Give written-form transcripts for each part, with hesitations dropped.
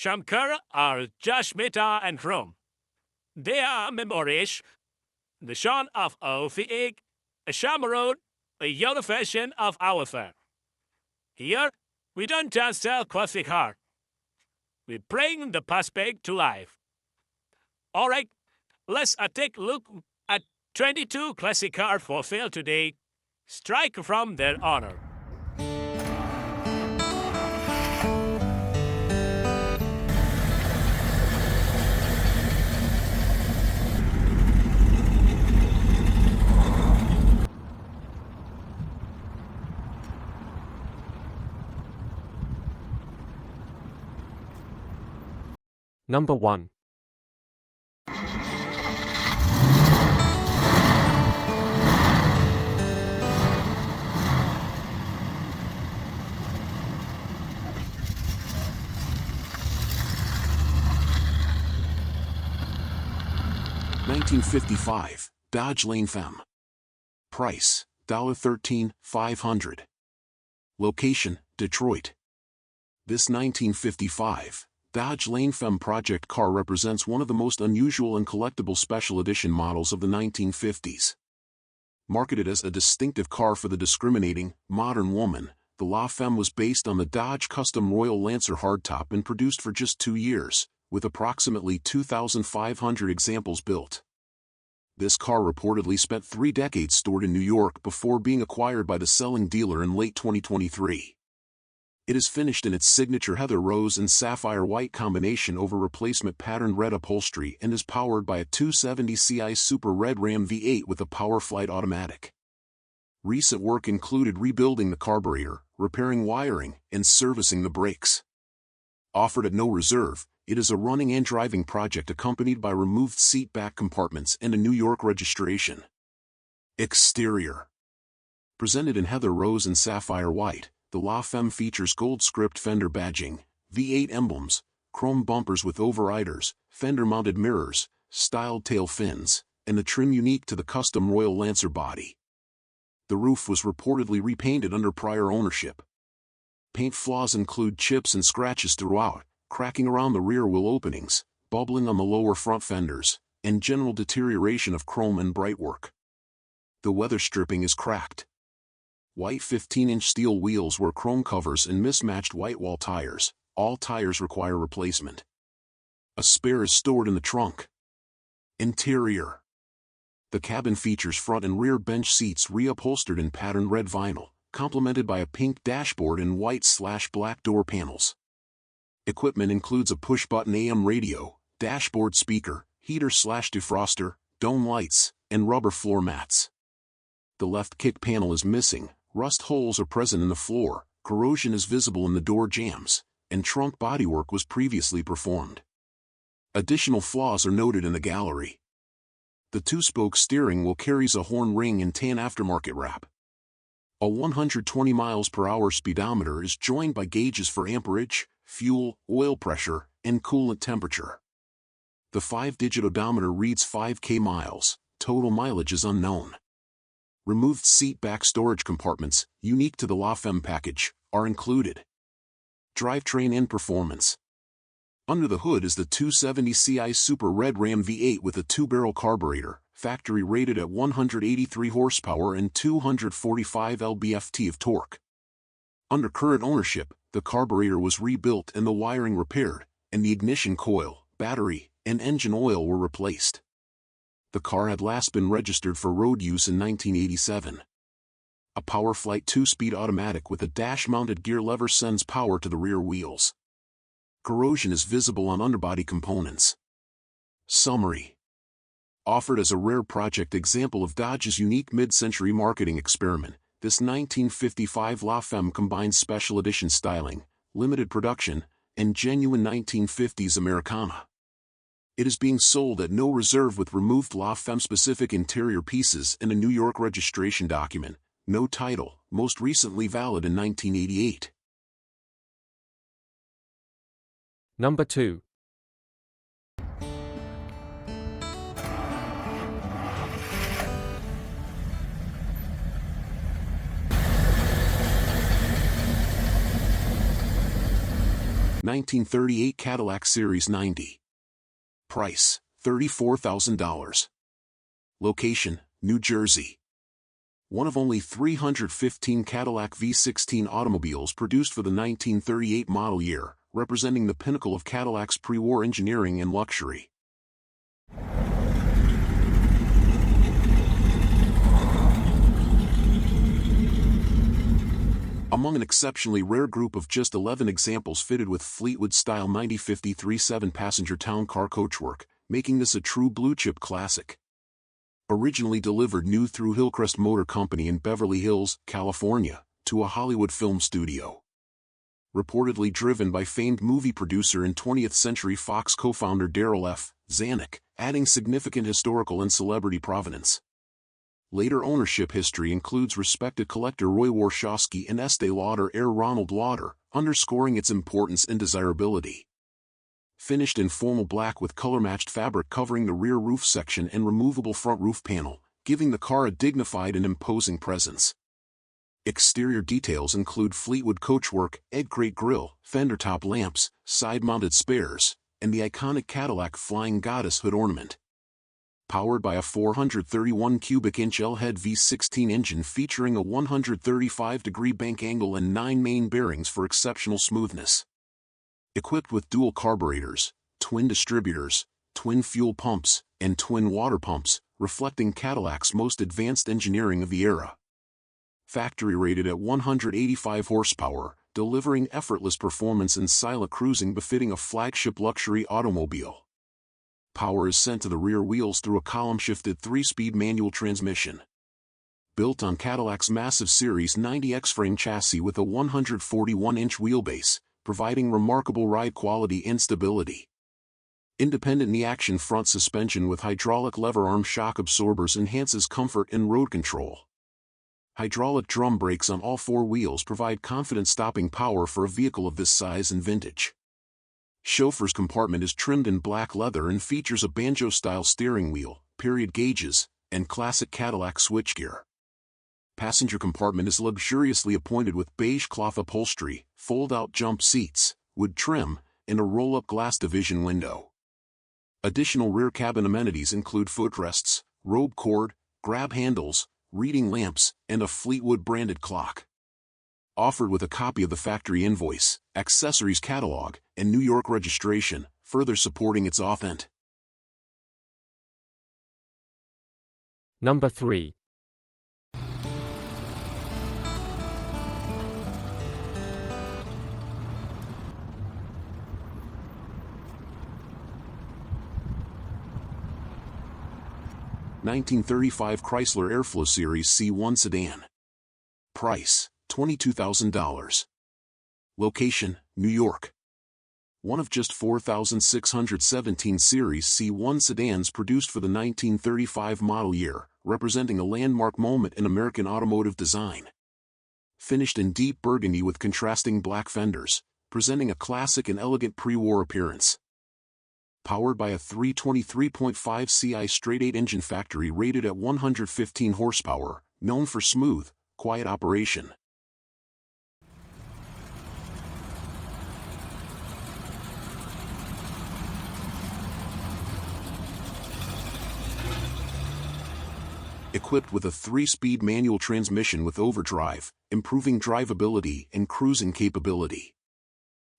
Shankar are Jashmita and Chrome. They are memorish. The Sean of Ophig, a Shamarode, a yellow version of our firm. Here, we don't just sell classic car. We bring the prospect to life. Alright, let's take a look at 22 classic cars for sale today. Strike from their honor. Number 1. $1955 Dodge La Femme. Price $13,500. Location Detroit. This 1955 Dodge La Femme project car represents one of the most unusual and collectible special edition models of the 1950s. Marketed as a distinctive car for the discriminating, modern woman, the La Femme was based on the Dodge Custom Royal Lancer hardtop and produced for just 2 years, with approximately 2,500 examples built. This car reportedly spent 3 decades stored in New York before being acquired by the selling dealer in late 2023. It is finished in its signature heather rose and sapphire white combination over replacement patterned red upholstery and is powered by a 270 Ci Super Red Ram V8 with a PowerFlight automatic. Recent work included rebuilding the carburetor, repairing wiring, and servicing the brakes. Offered at no reserve, it is a running and driving project accompanied by removed seat back compartments and a New York registration. Exterior. Presented in heather rose and sapphire white, the La Femme features gold script fender badging, V8 emblems, chrome bumpers with overriders, fender-mounted mirrors, styled tail fins, and the trim unique to the custom Royal Lancer body. The roof was reportedly repainted under prior ownership. Paint flaws include chips and scratches throughout, cracking around the rear wheel openings, bubbling on the lower front fenders, and general deterioration of chrome and brightwork. The weather stripping is cracked. White 15-inch steel wheels wear chrome covers and mismatched white wall tires. All tires require replacement. A spare is stored in the trunk. Interior. The cabin features front and rear bench seats reupholstered in patterned red vinyl, complemented by a pink dashboard and white/black door panels. Equipment includes a push-button AM radio, dashboard speaker, heater/defroster, dome lights, and rubber floor mats. The left kick panel is missing, rust holes are present in the floor, corrosion is visible in the door jambs, and trunk bodywork was previously performed. Additional flaws are noted in the gallery. The 2-spoke steering wheel carries a horn ring and tan aftermarket wrap. A 120 miles per hour speedometer is joined by gauges for amperage, fuel, oil pressure, and coolant temperature. The 5-digit odometer reads 5K miles, total mileage is unknown. Removed seat back storage compartments, unique to the La Femme package, are included. Drivetrain and performance. Under the hood is the 270 Ci Super Red Ram V8 with a 2-barrel carburetor, factory rated at 183 horsepower and 245 lb-ft of torque. Under current ownership, the carburetor was rebuilt and the wiring repaired, and the ignition coil, battery, and engine oil were replaced. The car had last been registered for road use in 1987. A PowerFlight 2-speed automatic with a dash-mounted gear lever sends power to the rear wheels. Corrosion is visible on underbody components. Summary. Offered as a rare project example of Dodge's unique mid-century marketing experiment, this 1955 La Femme combines special edition styling, limited production, and genuine 1950s Americana. It is being sold at no reserve with removed La Femme-specific interior pieces and a New York registration document, no title, most recently valid in 1988. Number 2. 1938 Cadillac Series 90. Price, $34,000. Location, New Jersey. One of only 315 Cadillac V16 automobiles produced for the 1938 model year, representing the pinnacle of Cadillac's pre-war engineering and luxury. Among an exceptionally rare group of just 11 examples fitted with Fleetwood-style 90/53 7-passenger town car coachwork, making this a true blue-chip classic. Originally delivered new through Hillcrest Motor Company in Beverly Hills, California, to a Hollywood film studio. Reportedly driven by famed movie producer and 20th Century Fox co-founder Darryl F. Zanuck, adding significant historical and celebrity provenance. Later ownership history includes respected collector Roy Warshawski and Estee Lauder heir Ronald Lauder, underscoring its importance and desirability. Finished in formal black with color-matched fabric covering the rear roof section and removable front roof panel, giving the car a dignified and imposing presence. Exterior details include Fleetwood coachwork, egg crate grille, fender top lamps, side-mounted spares, and the iconic Cadillac Flying Goddess hood ornament. Powered by a 431 cubic inch L-head V16 engine featuring a 135-degree bank angle and 9 main bearings for exceptional smoothness. Equipped with dual carburetors, twin distributors, twin fuel pumps, and twin water pumps, reflecting Cadillac's most advanced engineering of the era. Factory rated at 185 horsepower, delivering effortless performance and silent cruising befitting a flagship luxury automobile. Power is sent to the rear wheels through a column-shifted 3-speed manual transmission. Built on Cadillac's massive Series 90 X-frame chassis with a 141-inch wheelbase, providing remarkable ride quality and stability. Independent knee-action front suspension with hydraulic lever arm shock absorbers enhances comfort and road control. Hydraulic drum brakes on all 4 wheels provide confident stopping power for a vehicle of this size and vintage. Chauffeur's compartment is trimmed in black leather and features a banjo-style steering wheel, period gauges, and classic Cadillac switchgear. Passenger compartment is luxuriously appointed with beige cloth upholstery, fold-out jump seats, wood trim, and a roll-up glass division window. Additional rear cabin amenities include footrests, robe cord, grab handles, reading lamps, and a Fleetwood-branded clock. Offered with a copy of the factory invoice, accessories catalog, and New York registration, further supporting its authentic. Number 3. (1935) Chrysler Airflow Series C1 sedan. Price, $22,000. Location, New York. One of just 4,617 Series C1 sedans produced for the 1935 model year, representing a landmark moment in American automotive design. Finished in deep burgundy with contrasting black fenders, presenting a classic and elegant pre-war appearance. Powered by a 323.5 CI straight-8 engine factory rated at 115 horsepower, known for smooth, quiet operation. Equipped with a 3-speed manual transmission with overdrive, improving drivability and cruising capability.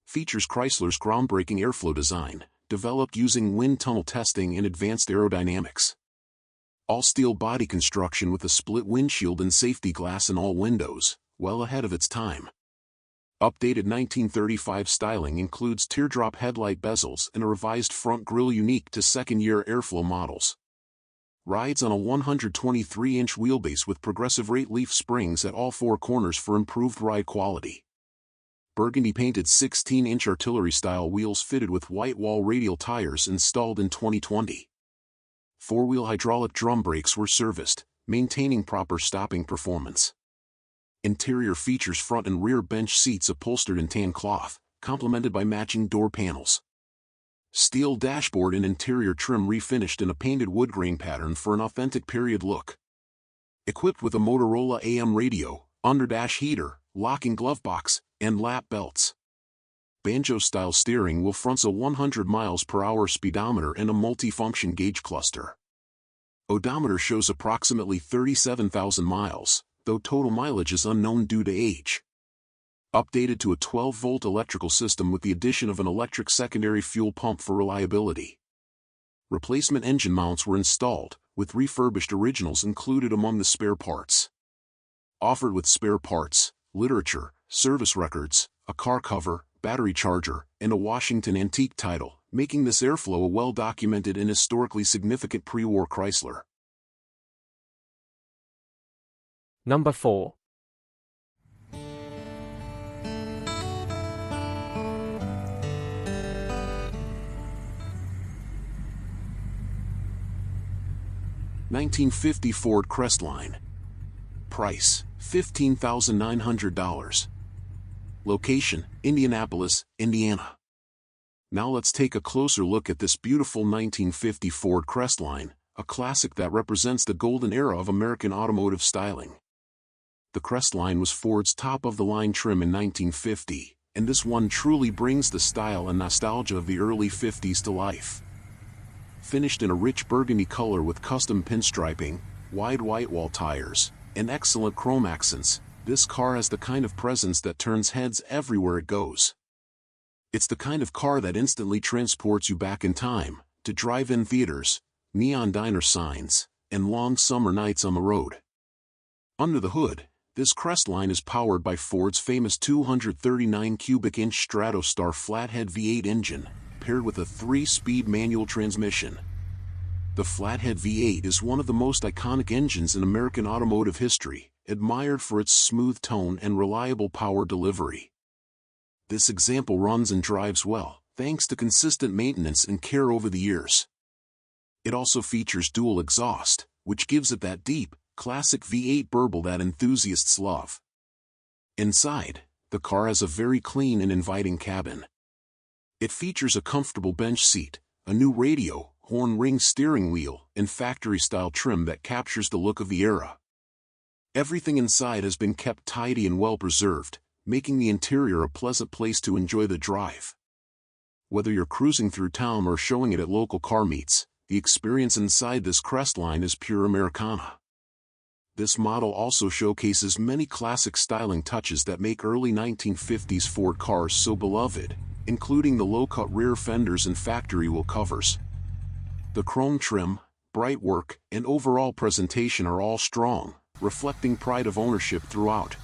Features Chrysler's groundbreaking airflow design, developed using wind tunnel testing and advanced aerodynamics. All-steel body construction with a split windshield and safety glass in all windows, well ahead of its time. Updated 1935 styling includes teardrop headlight bezels and a revised front grille unique to second-year Airflow models. Rides on a 123-inch wheelbase with progressive rate leaf springs at all 4 corners for improved ride quality. Burgundy-painted 16-inch artillery-style wheels fitted with white wall radial tires installed in 2020. 4-wheel hydraulic drum brakes were serviced, maintaining proper stopping performance. Interior features front and rear bench seats upholstered in tan cloth, complemented by matching door panels. Steel dashboard and interior trim refinished in a painted wood grain pattern for an authentic period look. Equipped with a Motorola AM radio, underdash heater, locking glove box, and lap belts. banjo-style steering wheel fronts a 100 miles per hour speedometer and a multi-function gauge cluster. Odometer shows approximately 37,000 miles, though total mileage is unknown due to age. Updated to a 12-volt electrical system with the addition of an electric secondary fuel pump for reliability. Replacement engine mounts were installed, with refurbished originals included among the spare parts. Offered with spare parts, literature, service records, a car cover, battery charger, and a Washington antique title, making this Airflow a well-documented and historically significant pre-war Chrysler. Number 4. (1950) Ford Crestline. Price, $15,900. Location, Indianapolis, Indiana. Now let's take a closer look at this beautiful 1950 Ford Crestline, a classic that represents the golden era of American automotive styling. The Crestline was Ford's top-of-the-line trim in 1950, and this one truly brings the style and nostalgia of the early 50s to life. Finished in a rich burgundy color with custom pinstriping, wide white wall tires, and excellent chrome accents, this car has the kind of presence that turns heads everywhere it goes. It's the kind of car that instantly transports you back in time, to drive-in theaters, neon diner signs, and long summer nights on the road. Under the hood, this Crestline is powered by Ford's famous 239 cubic inch Stratostar flathead V8 engine, paired with a 3-speed manual transmission. The flathead V8 is one of the most iconic engines in American automotive history, admired for its smooth tone and reliable power delivery. This example runs and drives well, thanks to consistent maintenance and care over the years. It also features dual exhaust, which gives it that deep, classic V8 burble that enthusiasts love. Inside, the car has a very clean and inviting cabin. It features a comfortable bench seat, a new radio, horn ring steering wheel, and factory-style trim that captures the look of the era. Everything inside has been kept tidy and well-preserved, making the interior a pleasant place to enjoy the drive. Whether you're cruising through town or showing it at local car meets, the experience inside this Crestline is pure Americana. This model also showcases many classic styling touches that make early 1950s Ford cars so beloved, including the low-cut rear fenders and factory wheel covers. The chrome trim, bright work, and overall presentation are all strong, reflecting pride of ownership throughout.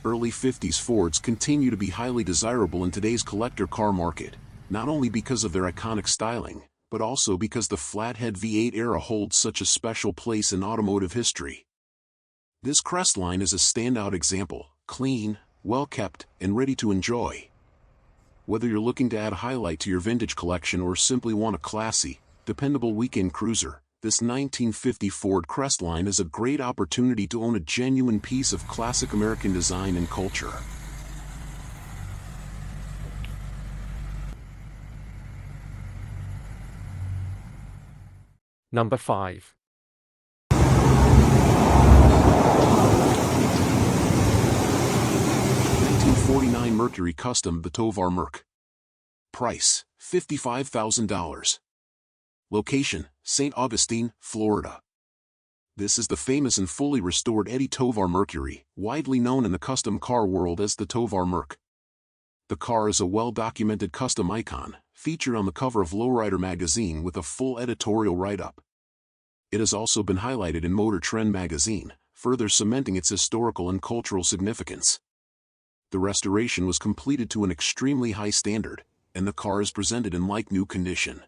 Early 50s Fords continue to be highly desirable in today's collector car market, not only because of their iconic styling, but also because the flathead V8 era holds such a special place in automotive history. This Crestline is a standout example, clean, well-kept, and ready to enjoy. Whether you're looking to add a highlight to your vintage collection or simply want a classy, dependable weekend cruiser, this 1950 Ford Crestline is a great opportunity to own a genuine piece of classic American design and culture. Number 5. 1949 Mercury Custom the Tovar Merc. Price, $55,000. Location, St. Augustine, Florida. This is the famous and fully restored Eddie Tovar Mercury, widely known in the custom car world as the Tovar Merc. The car is a well-documented custom icon, featured on the cover of Lowrider magazine with a full editorial write-up. It has also been highlighted in Motor Trend magazine, further cementing its historical and cultural significance. The restoration was completed to an extremely high standard, and the car is presented in like-new condition.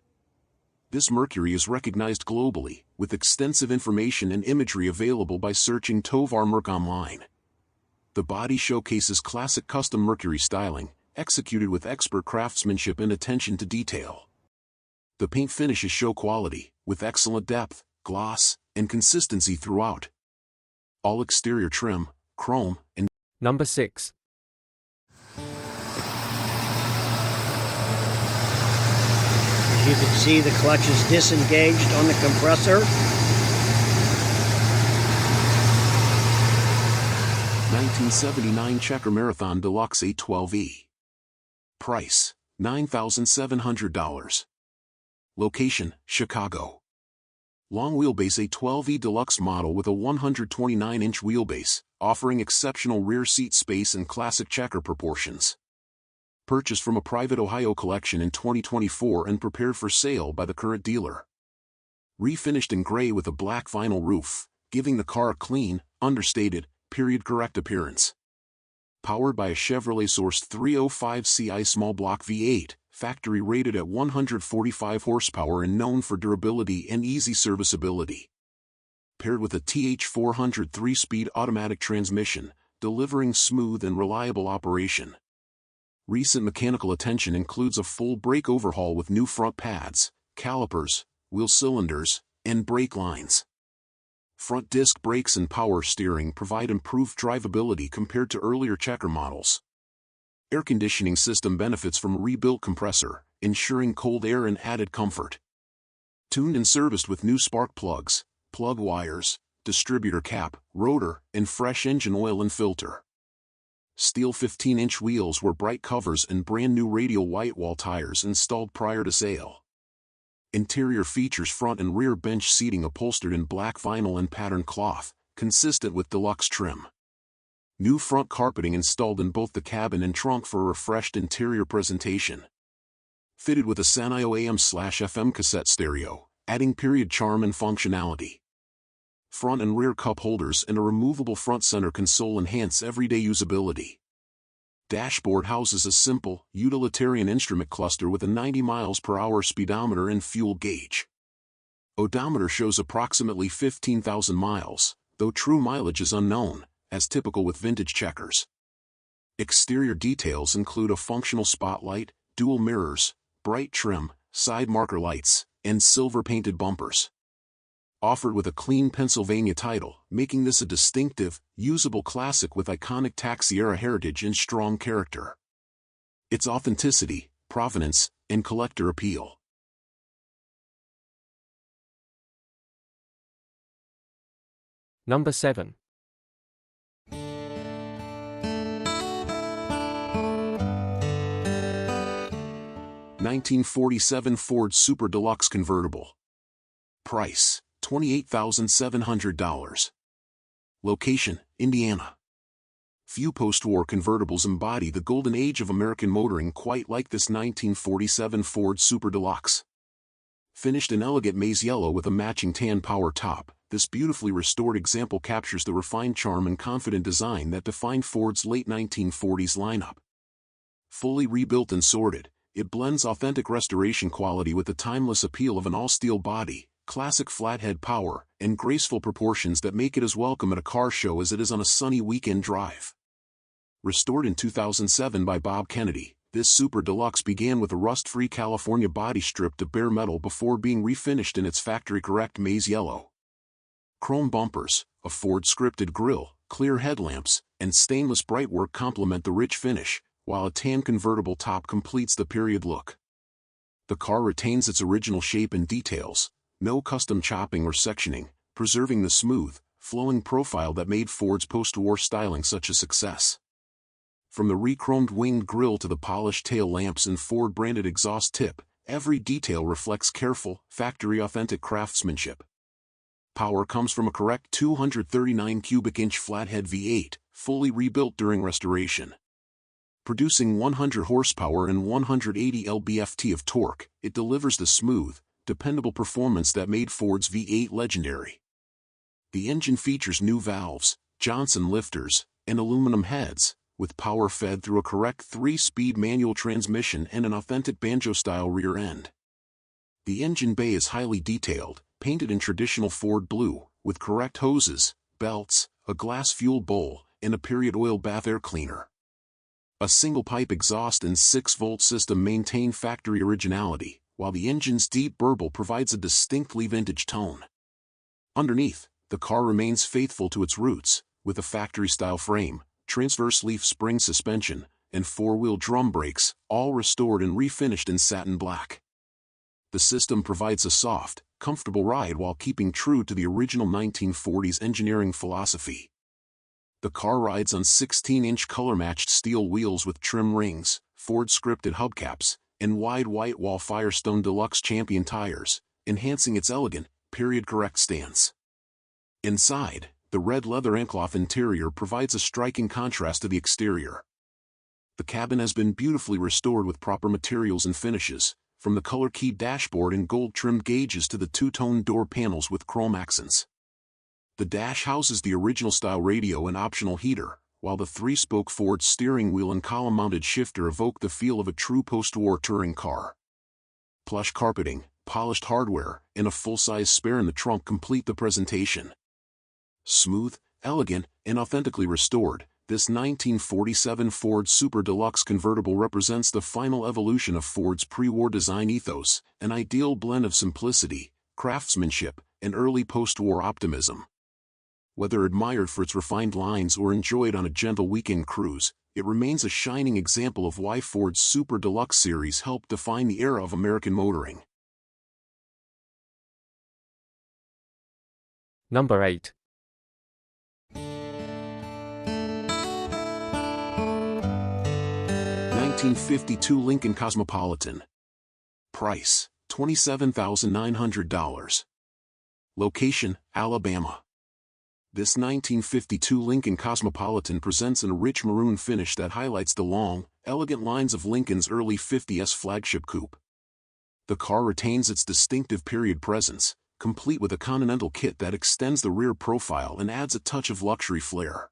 This Mercury is recognized globally, with extensive information and imagery available by searching Tovar Merc online. The body showcases classic custom Mercury styling, executed with expert craftsmanship and attention to detail. The paint finishes show quality, with excellent depth, gloss, and consistency throughout. All exterior trim, chrome, and Number 6. As you can see, the clutch is disengaged on the compressor. 1979 Checker Marathon Deluxe 812E. Price, $9,700. Location, Chicago. Long wheelbase a 12E Deluxe model with a 129-inch wheelbase, offering exceptional rear seat space and classic checker proportions. Purchased from a private Ohio collection in 2024 and prepared for sale by the current dealer. Refinished in gray with a black vinyl roof, giving the car a clean, understated, period-correct appearance. Powered by a Chevrolet-sourced 305 Ci small block V8, factory rated at 145 horsepower and known for durability and easy serviceability. Paired with a TH400 3-speed automatic transmission, delivering smooth and reliable operation. Recent mechanical attention includes a full brake overhaul with new front pads, calipers, wheel cylinders, and brake lines. Front disc brakes and power steering provide improved drivability compared to earlier checker models. Air conditioning system benefits from rebuilt compressor, ensuring cold air and added comfort. Tuned and serviced with new spark plugs, plug wires, distributor cap, rotor, and fresh engine oil and filter. Steel 15-inch wheels were bright covers and brand new radial white wall tires installed prior to sale. Interior features front and rear bench seating upholstered in black vinyl and patterned cloth, consistent with deluxe trim. New front carpeting installed in both the cabin and trunk for a refreshed interior presentation. Fitted with a Sanyo AM/FM cassette stereo, adding period charm and functionality. Front and rear cup holders and a removable front center console enhance everyday usability. Dashboard houses a simple, utilitarian instrument cluster with a 90 miles per hour speedometer and fuel gauge. Odometer shows approximately 15,000 miles, though true mileage is unknown, as typical with vintage checkers. Exterior details include a functional spotlight, dual mirrors, bright trim, side marker lights, and silver-painted bumpers. Offered with a clean Pennsylvania title, making this a distinctive, usable classic with iconic taxi-era heritage and strong character. Its authenticity, provenance, and collector appeal. Number 7. 1947 Ford Super Deluxe Convertible. Price, $28,700. Location, Indiana. Few post-war convertibles embody the golden age of American motoring quite like this 1947 Ford Super Deluxe. Finished in elegant maize yellow with a matching tan power top, this beautifully restored example captures the refined charm and confident design that defined Ford's late 1940s lineup. Fully rebuilt and sorted, it blends authentic restoration quality with the timeless appeal of an all-steel body, classic flathead power, and graceful proportions that make it as welcome at a car show as it is on a sunny weekend drive. Restored in 2007 by Bob Kennedy, this Super Deluxe began with a rust-free California body strip to bare metal before being refinished in its factory-correct maize yellow. Chrome bumpers, a Ford-scripted grille, clear headlamps, and stainless brightwork complement the rich finish, while a tan convertible top completes the period look. The car retains its original shape and details, no custom chopping or sectioning, preserving the smooth, flowing profile that made Ford's post-war styling such a success. From the re-chromed winged grille to the polished tail lamps and Ford-branded exhaust tip, every detail reflects careful, factory-authentic craftsmanship. Power comes from a correct 239 cubic inch flathead V8, fully rebuilt during restoration. Producing 100 horsepower and 180 lb-ft of torque, it delivers the smooth, dependable performance that made Ford's V8 legendary. The engine features new valves, Johnson lifters, and aluminum heads, with power fed through a correct 3-speed manual transmission and an authentic banjo-style rear end. The engine bay is highly detailed, painted in traditional Ford blue, with correct hoses, belts, a glass-fueled bowl, and a period oil bath air cleaner. A single-pipe exhaust and 6-volt system maintain factory originality, while the engine's deep burble provides a distinctly vintage tone. Underneath, the car remains faithful to its roots, with a factory-style frame, transverse leaf spring suspension, and 4-wheel drum brakes, all restored and refinished in satin black. The system provides a soft, comfortable ride while keeping true to the original 1940s engineering philosophy. The car rides on 16-inch color-matched steel wheels with trim rings, Ford scripted hubcaps, and wide white wall Firestone Deluxe Champion tires, enhancing its elegant, period-correct stance. Inside, the red leather ancloth interior provides a striking contrast to the exterior. The cabin has been beautifully restored with proper materials and finishes, from the color-keyed dashboard and gold-trimmed gauges to the two-tone door panels with chrome accents. The dash houses the original-style radio and optional heater, while the three-spoke Ford steering wheel and column-mounted shifter evoke the feel of a true post-war touring car. Plush carpeting, polished hardware, and a full-size spare in the trunk complete the presentation. Smooth, elegant, and authentically restored, this 1947 Ford Super Deluxe convertible represents the final evolution of Ford's pre-war design ethos, an ideal blend of simplicity, craftsmanship, and early post-war optimism. Whether admired for its refined lines or enjoyed on a gentle weekend cruise, it remains a shining example of why Ford's Super Deluxe series helped define the era of American motoring. Number 8. $1952 Lincoln Cosmopolitan. Price, $27,900. Location, Alabama. This 1952 Lincoln Cosmopolitan presents a rich maroon finish that highlights the long, elegant lines of Lincoln's early 50s flagship coupe. The car retains its distinctive period presence, complete with a Continental kit that extends the rear profile and adds a touch of luxury flair.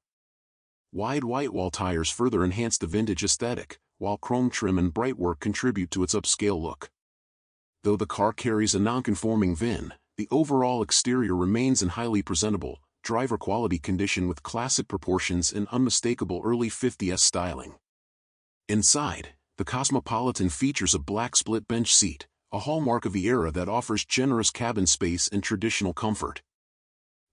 Wide white wall tires further enhance the vintage aesthetic, while chrome trim and bright work contribute to its upscale look. Though the car carries a non-conforming VIN, the overall exterior remains in highly presentable, driver-quality condition with classic proportions and unmistakable early 50s styling. Inside, the Cosmopolitan features a black split bench seat, a hallmark of the era that offers generous cabin space and traditional comfort.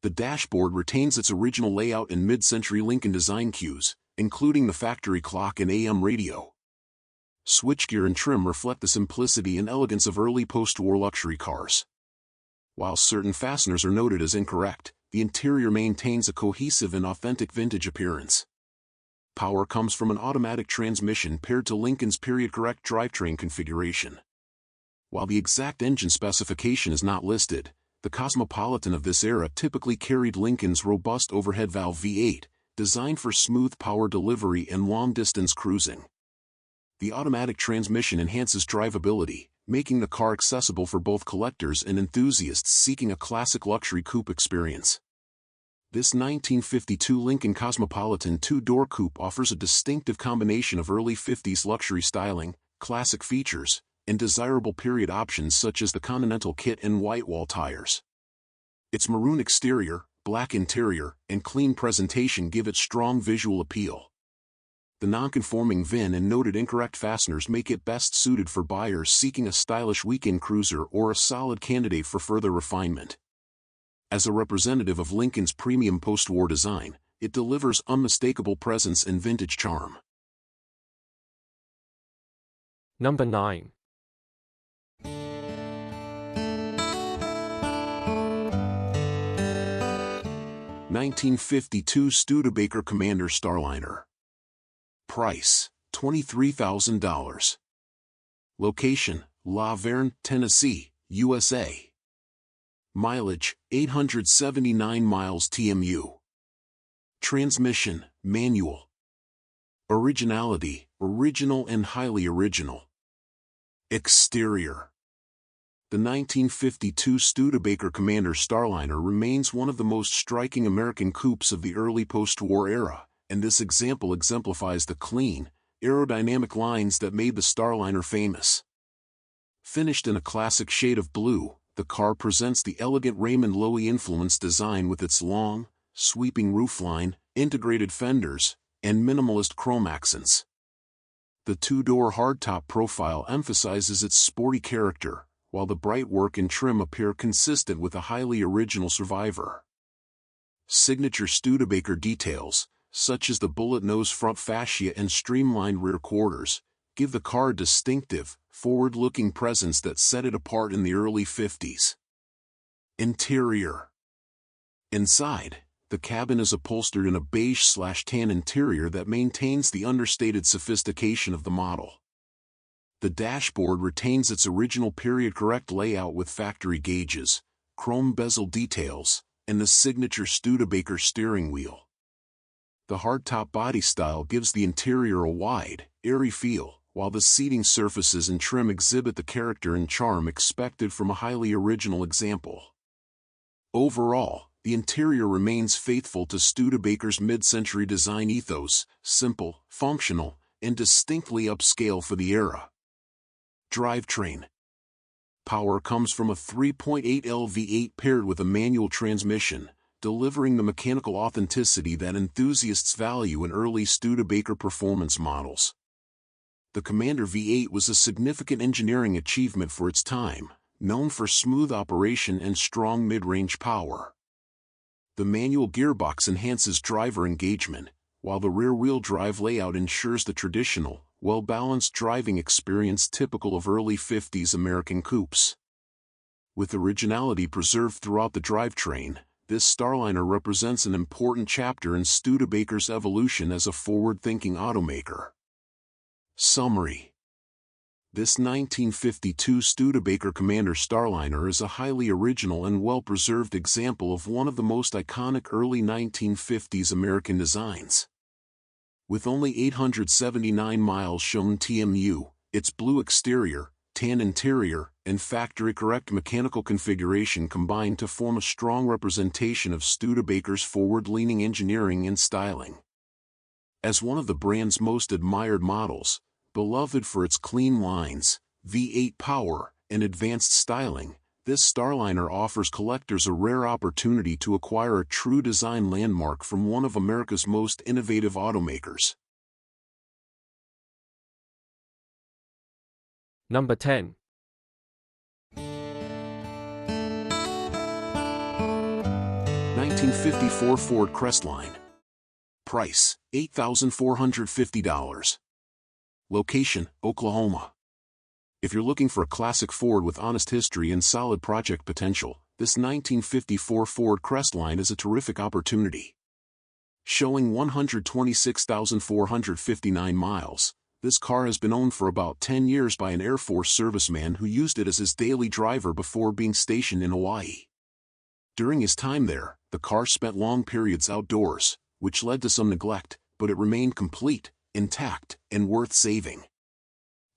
The dashboard retains its original layout and mid-century Lincoln design cues, including the factory clock and AM radio. Switchgear and trim reflect the simplicity and elegance of early post-war luxury cars. While certain fasteners are noted as incorrect, the interior maintains a cohesive and authentic vintage appearance. Power comes from an automatic transmission paired to Lincoln's period-correct drivetrain configuration. While the exact engine specification is not listed, the Cosmopolitan of this era typically carried Lincoln's robust overhead valve V8, designed for smooth power delivery and long-distance cruising. The automatic transmission enhances drivability, making the car accessible for both collectors and enthusiasts seeking a classic luxury coupe experience. This 1952 Lincoln Cosmopolitan two-door coupe offers a distinctive combination of early 50s luxury styling, classic features, and desirable period options such as the Continental kit and white wall tires. Its maroon exterior, black interior, and clean presentation give it strong visual appeal. The non-conforming VIN and noted incorrect fasteners make it best suited for buyers seeking a stylish weekend cruiser or a solid candidate for further refinement. As a representative of Lincoln's premium post-war design, it delivers unmistakable presence and vintage charm. Number 9. $1952 Studebaker Commander Starliner. Price, $23,000. Location, La Vergne, Tennessee, USA. Mileage, 879 miles TMU. Transmission, manual. Originality, original and highly original. Exterior. The 1952 Studebaker Commander Starliner remains one of the most striking American coupes of the early post-war era, and this example exemplifies the clean, aerodynamic lines that made the Starliner famous. Finished in a classic shade of blue, the car presents the elegant Raymond Loewy-influenced design with its long, sweeping roofline, integrated fenders, and minimalist chrome accents. The two-door hardtop profile emphasizes its sporty character, while the bright work and trim appear consistent with a highly original Survivor. Signature Studebaker details, such as the bullet nose front fascia and streamlined rear quarters, give the car a distinctive, forward-looking presence that set it apart in the early 50s. Interior. Inside, the cabin is upholstered in a beige/tan interior that maintains the understated sophistication of the model. The dashboard retains its original period-correct layout with factory gauges, chrome bezel details, and the signature Studebaker steering wheel. The hardtop body style gives the interior a wide, airy feel, while the seating surfaces and trim exhibit the character and charm expected from a highly original example. Overall, the interior remains faithful to Studebaker's mid-century design ethos, simple, functional, and distinctly upscale for the era. Drivetrain. Power comes from a 3.8L V8 paired with a manual transmission, delivering the mechanical authenticity that enthusiasts value in early Studebaker performance models. The Commander V8 was a significant engineering achievement for its time, known for smooth operation and strong mid-range power. The manual gearbox enhances driver engagement, while the rear-wheel drive layout ensures the traditional, well-balanced driving experience typical of early 50s American coupes. With originality preserved throughout the drivetrain, this Starliner represents an important chapter in Studebaker's evolution as a forward-thinking automaker. Summary. This 1952 Studebaker Commander Starliner is a highly original and well-preserved example of one of the most iconic early 1950s American designs. With only 879 miles shown TMU, its blue exterior, tan interior, and factory-correct mechanical configuration combine to form a strong representation of Studebaker's forward-leaning engineering and styling. As one of the brand's most admired models, beloved for its clean lines, V8 power, and advanced styling, this Starliner offers collectors a rare opportunity to acquire a true design landmark from one of America's most innovative automakers. Number 10. 1954 Ford Crestline. Price, $8,450. Location, Oklahoma. If you're looking for a classic Ford with honest history and solid project potential, this 1954 Ford Crestline is a terrific opportunity. Showing 126,459 miles, this car has been owned for about 10 years by an Air Force serviceman who used it as his daily driver before being stationed in Hawaii. During his time there, the car spent long periods outdoors, which led to some neglect, but it remained complete, intact, and worth saving.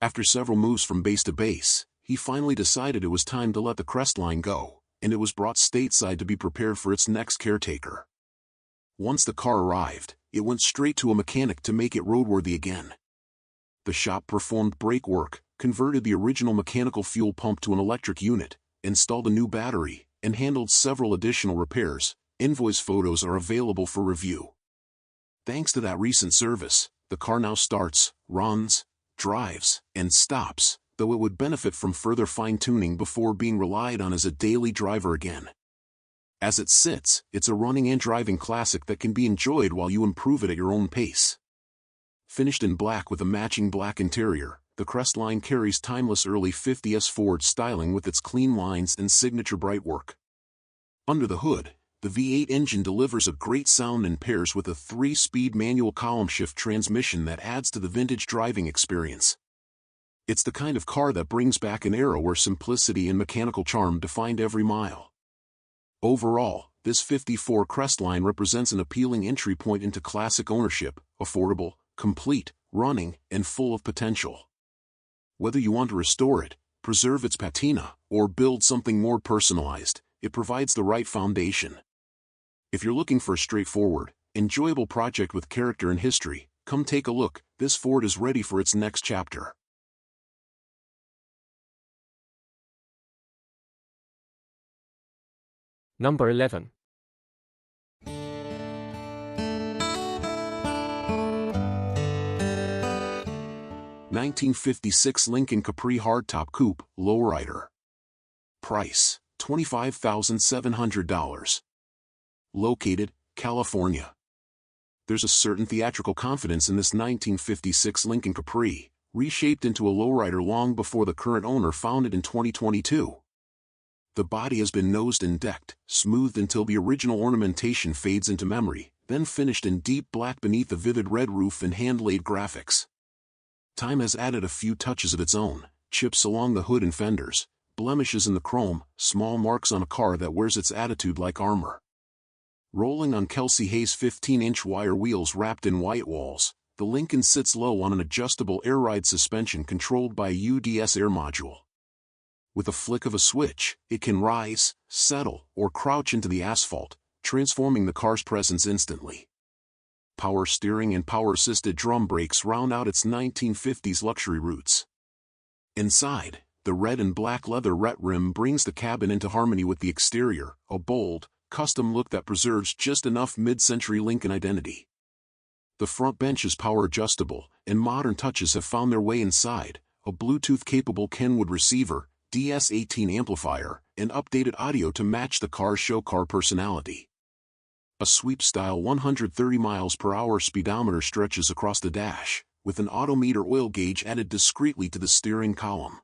After several moves from base to base, he finally decided it was time to let the Crestline go, and it was brought stateside to be prepared for its next caretaker. Once the car arrived, it went straight to a mechanic to make it roadworthy again. The shop performed brake work, converted the original mechanical fuel pump to an electric unit, installed a new battery, and handled several additional repairs. Invoice photos are available for review. Thanks to that recent service, the car now starts, runs, drives, and stops, though it would benefit from further fine-tuning before being relied on as a daily driver again. As it sits, it's a running and driving classic that can be enjoyed while you improve it at your own pace. Finished in black with a matching black interior, the Crestline carries timeless early 50s Ford styling with its clean lines and signature bright work. Under the hood, the V8 engine delivers a great sound and pairs with a 3-speed manual column shift transmission that adds to the vintage driving experience. It's the kind of car that brings back an era where simplicity and mechanical charm defined every mile. Overall, this 54 Crestline represents an appealing entry point into classic ownership, affordable, complete, running, and full of potential. Whether you want to restore it, preserve its patina, or build something more personalized, it provides the right foundation. If you're looking for a straightforward, enjoyable project with character and history, come take a look. This Ford is ready for its next chapter. Number 11. 1956 Lincoln Capri Hardtop Coupe, Lowrider. Price, $25,700. Located, California. There's a certain theatrical confidence in this 1956 Lincoln Capri, reshaped into a lowrider long before the current owner found it in 2022. The body has been nosed and decked, smoothed until the original ornamentation fades into memory, then finished in deep black beneath a vivid red roof and hand-laid graphics. Time has added a few touches of its own, chips along the hood and fenders, blemishes in the chrome, small marks on a car that wears its attitude like armor. Rolling on Kelsey Hayes' 15-inch wire wheels wrapped in white walls, the Lincoln sits low on an adjustable air ride suspension controlled by a UDS air module. With a flick of a switch, it can rise, settle, or crouch into the asphalt, transforming the car's presence instantly. Power steering and power-assisted drum brakes round out its 1950s luxury roots. Inside, the red and black leather ret rim brings the cabin into harmony with the exterior, a bold, custom look that preserves just enough mid-century Lincoln identity. The front bench is power-adjustable, and modern touches have found their way inside: a Bluetooth-capable Kenwood receiver, DS18 amplifier, and updated audio to match the car's show car personality. A sweep-style 130 miles per hour speedometer stretches across the dash, with an odometer oil gauge added discreetly to the steering column.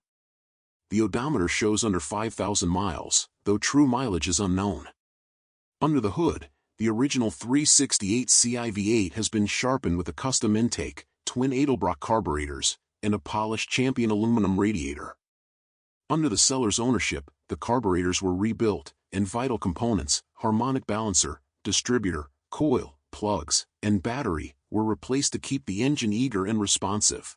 The odometer shows under 5,000 miles, though true mileage is unknown. Under the hood, the original 368 CI-V8 has been sharpened with a custom intake, twin Edelbrock carburetors, and a polished Champion aluminum radiator. Under the seller's ownership, the carburetors were rebuilt, and vital components, harmonic balancer, distributor, coil, plugs, and battery, were replaced to keep the engine eager and responsive.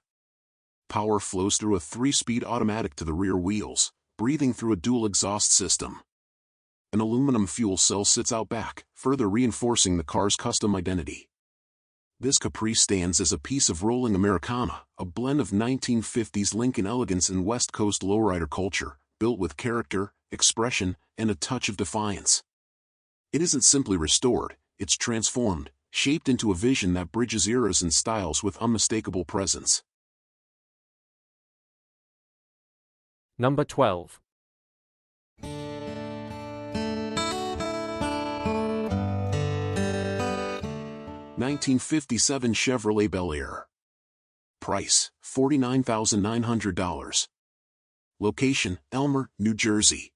Power flows through a 3-speed automatic to the rear wheels, breathing through a dual exhaust system. An aluminum fuel cell sits out back, further reinforcing the car's custom identity. This Capri stands as a piece of rolling Americana, a blend of 1950s Lincoln elegance and West Coast lowrider culture, built with character, expression, and a touch of defiance. It isn't simply restored, it's transformed, shaped into a vision that bridges eras and styles with unmistakable presence. Number 12. 1957 Chevrolet Bel Air. Price, $49,900. Location, Elmer, New Jersey.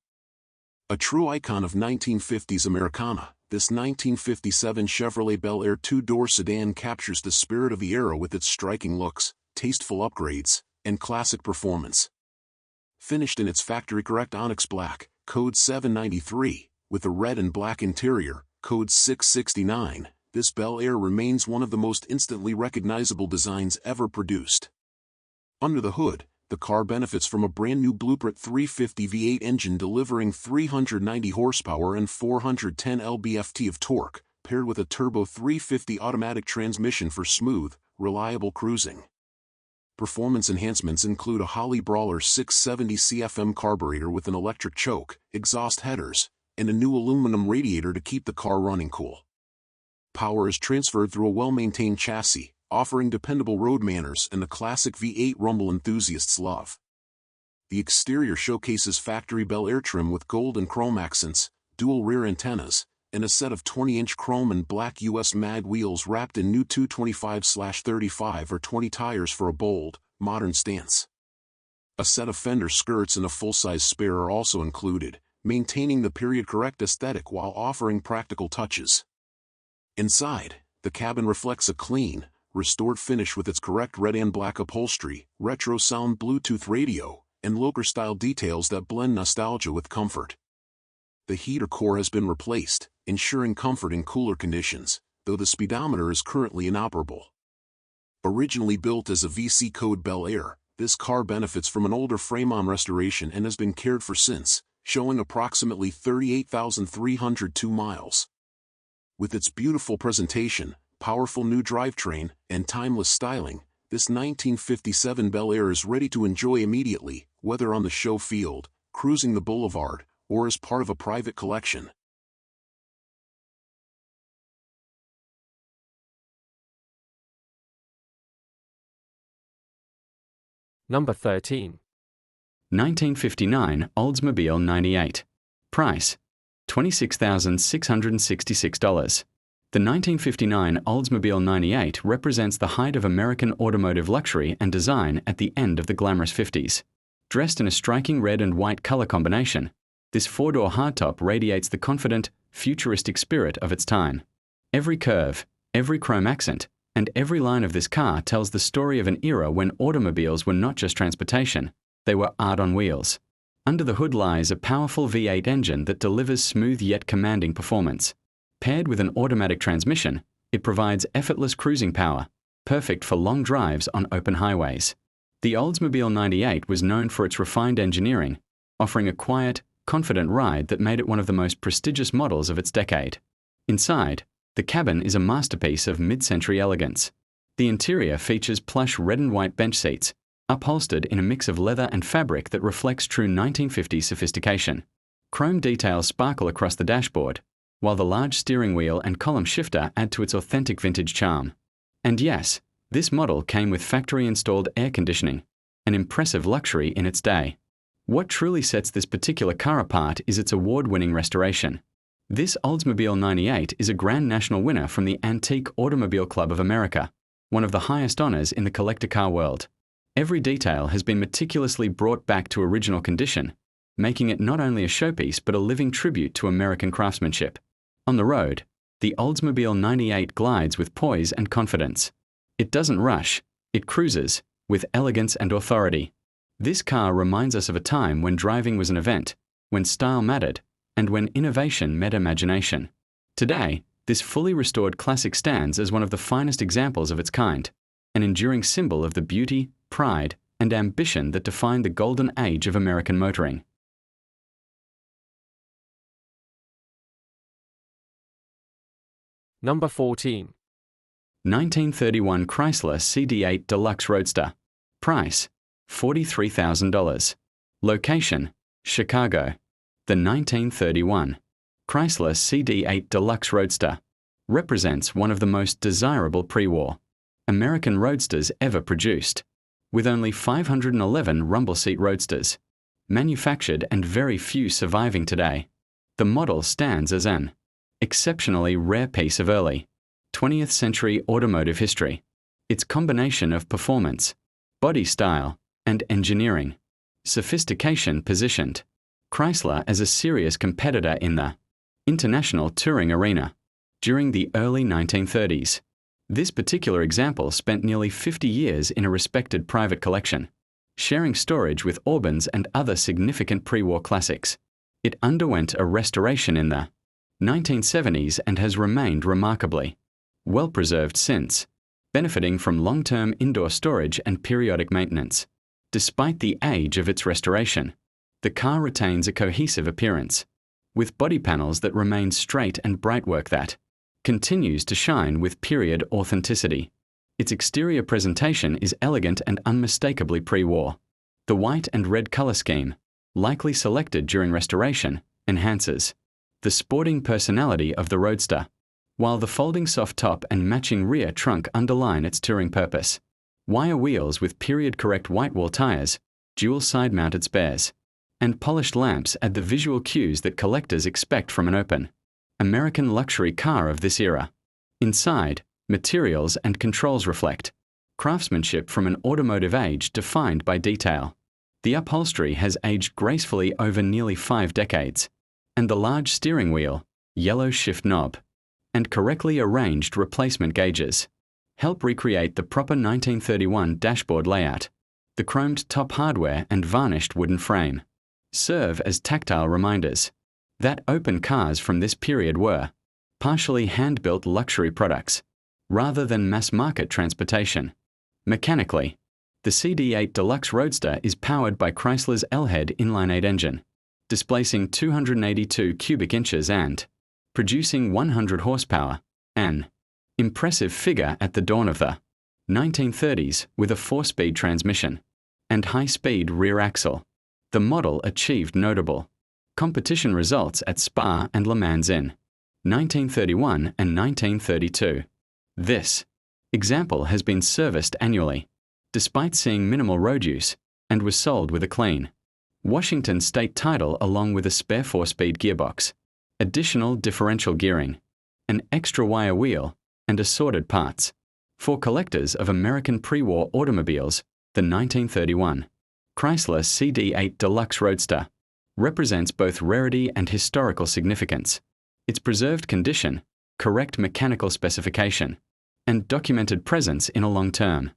A true icon of 1950s Americana, this 1957 Chevrolet Bel Air two-door sedan captures the spirit of the era with its striking looks, tasteful upgrades, and classic performance. Finished in its factory-correct onyx black, code 793, with a red and black interior, code 669, this Bel Air remains one of the most instantly recognizable designs ever produced. Under the hood, the car benefits from a brand-new Blueprint 350 V8 engine delivering 390 horsepower and 410 lb-ft of torque, paired with a turbo 350 automatic transmission for smooth, reliable cruising. Performance enhancements include a Holley Brawler 670 CFM carburetor with an electric choke, exhaust headers, and a new aluminum radiator to keep the car running cool. Power is transferred through a well-maintained chassis, offering dependable road manners and the classic V8 rumble enthusiasts love. The exterior showcases factory Bel Air trim with gold and chrome accents, dual rear antennas, and a set of 20-inch chrome and black US mag wheels wrapped in new 225/35 or 20 tires for a bold, modern stance. A set of fender skirts and a full-size spare are also included, maintaining the period-correct aesthetic while offering practical touches. Inside, the cabin reflects a clean, restored finish with its correct red and black upholstery, retro sound Bluetooth radio, and Loker-style details that blend nostalgia with comfort. The heater core has been replaced, ensuring comfort in cooler conditions, though the speedometer is currently inoperable. Originally built as a VC code Bel Air, this car benefits from an older frame-on restoration and has been cared for since, showing approximately 38,302 miles. With its beautiful presentation, powerful new drivetrain, and timeless styling, this 1957 Bel Air is ready to enjoy immediately, whether on the show field, cruising the boulevard, or as part of a private collection. Number 13. 1959 Oldsmobile 98. Price, $26,666. The 1959 Oldsmobile 98 represents the height of American automotive luxury and design at the end of the glamorous 50s. Dressed in a striking red and white color combination, this four-door hardtop radiates the confident, futuristic spirit of its time. Every curve, every chrome accent, And every line of this car tells the story of an era when automobiles were not just transportation, they were art on wheels. Under the hood lies a powerful V8 engine that delivers smooth yet commanding performance. Paired with an automatic transmission, it provides effortless cruising power, perfect for long drives on open highways. The Oldsmobile 98 was known for its refined engineering, offering a quiet, confident ride that made it one of the most prestigious models of its decade. Inside, the cabin is a masterpiece of mid-century elegance. The interior features plush red and white bench seats, upholstered in a mix of leather and fabric that reflects true 1950s sophistication. Chrome details sparkle across the dashboard, while the large steering wheel and column shifter add to its authentic vintage charm. And yes, this model came with factory-installed air conditioning, an impressive luxury in its day. What truly sets this particular car apart is its award-winning restoration. This Oldsmobile 98 is a Grand National winner from the Antique Automobile Club of America, one of the highest honors in the collector car world. Every detail has been meticulously brought back to original condition, making it not only a showpiece but a living tribute to American craftsmanship. On the road, the Oldsmobile 98 glides with poise and confidence. It doesn't rush, it cruises, with elegance and authority. This car reminds us of a time when driving was an event, when style mattered, and when innovation met imagination. Today, this fully restored classic stands as one of the finest examples of its kind, an enduring symbol of the beauty, pride, and ambition that defined the golden age of American motoring. Number 14. 1931 Chrysler CD8 Deluxe Roadster. Price, $43,000. Location, Chicago. The 1931 Chrysler CD8 Deluxe Roadster represents one of the most desirable pre-war American roadsters ever produced, with only 511 rumble-seat roadsters manufactured and very few surviving today. The model stands as an exceptionally rare piece of early 20th century automotive history. Its combination of performance, body style, and engineering, sophistication positioned Chrysler as a serious competitor in the international touring arena during the early 1930s. This particular example spent nearly 50 years in a respected private collection, sharing storage with Auburn's and other significant pre-war classics. It underwent a restoration in the 1970s and has remained remarkably well-preserved since, benefiting from long-term indoor storage and periodic maintenance. Despite the age of its restoration, the car retains a cohesive appearance, with body panels that remain straight and brightwork that continues to shine with period authenticity. Its exterior presentation is elegant and unmistakably pre-war. The white and red color scheme, likely selected during restoration, enhances the sporting personality of the Roadster, while the folding soft top and matching rear trunk underline its touring purpose. Wire wheels with period-correct white-wall tires, dual side-mounted spares, and polished lamps add the visual cues that collectors expect from an open American luxury car of this era. Inside, materials and controls reflect craftsmanship from an automotive age defined by detail. The upholstery has aged gracefully over nearly 5 decades, and the large steering wheel, yellow shift knob, and correctly arranged replacement gauges help recreate the proper 1931 dashboard layout. The chromed top hardware and varnished wooden frame serve as tactile reminders that open cars from this period were partially hand-built luxury products, rather than mass-market transportation. Mechanically, the CD8 Deluxe Roadster is powered by Chrysler's L-head inline-8 engine, displacing 282 cubic inches and producing 100 horsepower, an impressive figure at the dawn of the 1930s with a 4-speed transmission and high-speed rear axle. The model achieved notable competition results at Spa and Le Mans in 1931 and 1932. This example has been serviced annually, despite seeing minimal road use, and was sold with a clean Washington state title along with a spare 4-speed gearbox, additional differential gearing, an extra wire wheel, and assorted parts. For collectors of American pre-war automobiles, the 1931 Chrysler CD8 Deluxe Roadster represents both rarity and historical significance. Its preserved condition, correct mechanical specification, and documented presence in a long term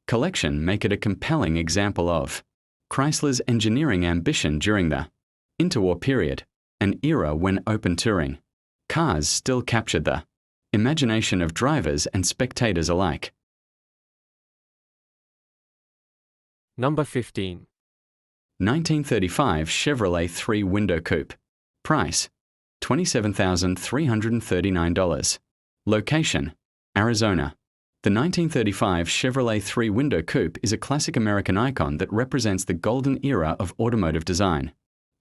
collection make it a compelling example of Chrysler's engineering ambition during the interwar period, an era when open touring cars still captured the imagination of drivers and spectators alike. Number 15. 1935 Chevrolet 3-window coupe. Price, $27,339. Location, Arizona. The 1935 Chevrolet 3-window coupe is a classic American icon that represents the golden era of automotive design.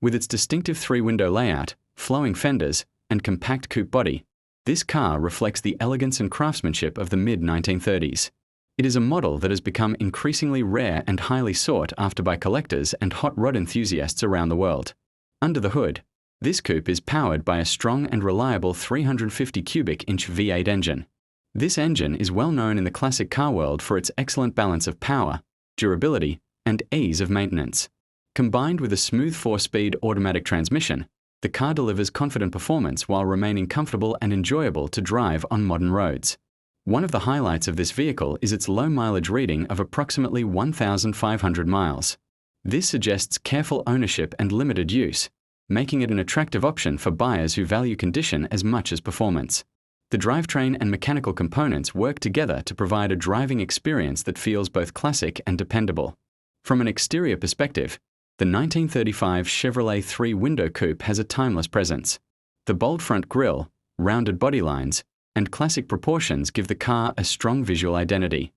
With its distinctive 3-window layout, flowing fenders, and compact coupe body, this car reflects the elegance and craftsmanship of the mid-1930s. It is a model that has become increasingly rare and highly sought after by collectors and hot rod enthusiasts around the world. Under the hood, this coupe is powered by a strong and reliable 350 cubic inch V8 engine. This engine is well known in the classic car world for its excellent balance of power, durability, and ease of maintenance. Combined with a smooth 4-speed automatic transmission, the car delivers confident performance while remaining comfortable and enjoyable to drive on modern roads. One of the highlights of this vehicle is its low mileage reading of approximately 1,500 miles. This suggests careful ownership and limited use, making it an attractive option for buyers who value condition as much as performance. The drivetrain and mechanical components work together to provide a driving experience that feels both classic and dependable. From an exterior perspective, the 1935 Chevrolet 3-window coupe has a timeless presence. The bold front grille, rounded body lines, and classic proportions give the car a strong visual identity.